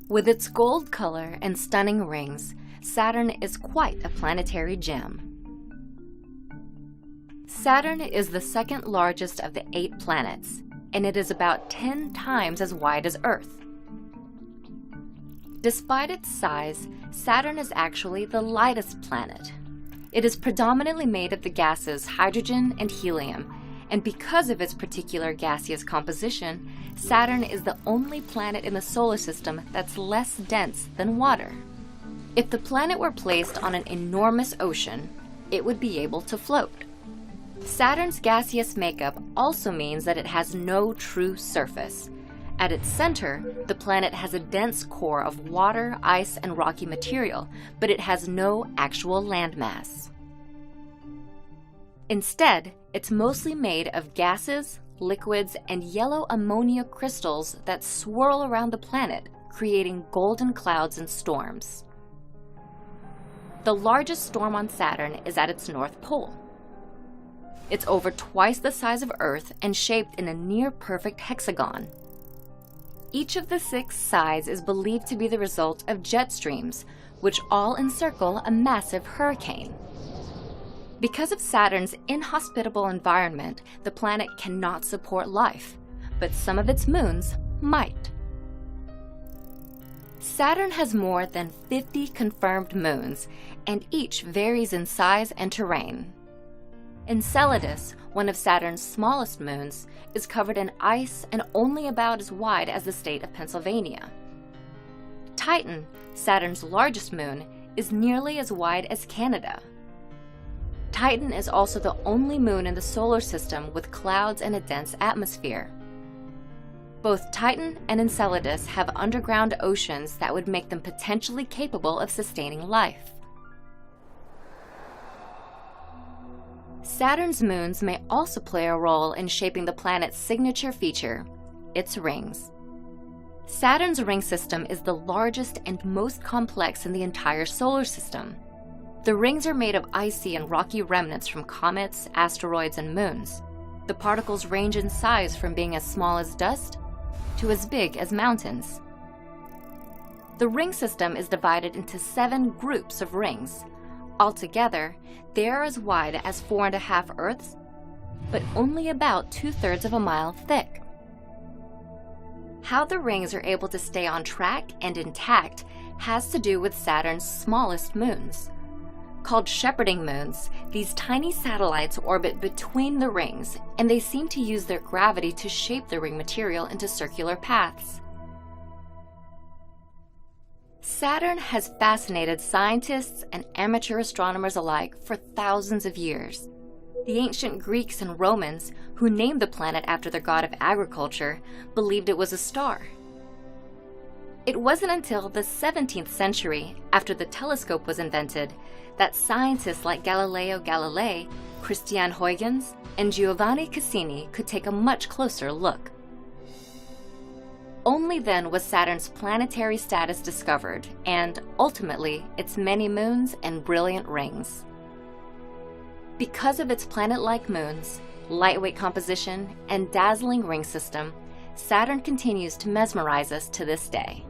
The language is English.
With its gold color and stunning rings, Saturn is quite a planetary gem. Saturn is the second largest of the 8 planets, and it is about 10 times as wide as Earth. Despite its size, Saturn is actually the lightest planet. It is predominantly made of the gases hydrogen and helium, and because of its particular gaseous composition, Saturn is the only planet in the solar system that's less dense than water. If the planet were placed on an enormous ocean, it would be able to float. Saturn's gaseous makeup also means that it has no true surface. At its center, the planet has a dense core of water, ice, and rocky material, but it has no actual landmass. Instead, it's mostly made of gases, liquids, and yellow ammonia crystals that swirl around the planet, creating golden clouds and storms. The largest storm on Saturn is at its North Pole. It's over twice the size of Earth and shaped in a near-perfect hexagon. Each of the 6 sides is believed to be the result of jet streams, which all encircle a massive hurricane. Because of Saturn's inhospitable environment, the planet cannot support life, but some of its moons might. Saturn has more than 50 confirmed moons, and each varies in size and terrain. Enceladus, one of Saturn's smallest moons, is covered in ice and only about as wide as the state of Pennsylvania. Titan, Saturn's largest moon, is nearly as wide as Canada. Titan is also the only moon in the solar system with clouds and a dense atmosphere. Both Titan and Enceladus have underground oceans that would make them potentially capable of sustaining life. Saturn's moons may also play a role in shaping the planet's signature feature, its rings. Saturn's ring system is the largest and most complex in the entire solar system. The rings are made of icy and rocky remnants from comets, asteroids, and moons. The particles range in size from being as small as dust to as big as mountains. The ring system is divided into 7 groups of rings. Altogether, they are as wide as 4.5 Earths, but only about 2/3 of a mile thick. How the rings are able to stay on track and intact has to do with Saturn's smallest moons. Called shepherding moons, these tiny satellites orbit between the rings, and they seem to use their gravity to shape the ring material into circular paths. Saturn has fascinated scientists and amateur astronomers alike for thousands of years. The ancient Greeks and Romans, who named the planet after their god of agriculture, believed it was a star. It wasn't until the 17th century, after the telescope was invented, that scientists like Galileo Galilei, Christian Huygens, and Giovanni Cassini could take a much closer look. Only then was Saturn's planetary status discovered, and ultimately, its many moons and brilliant rings. Because of its planet-like moons, lightweight composition, and dazzling ring system, Saturn continues to mesmerize us to this day.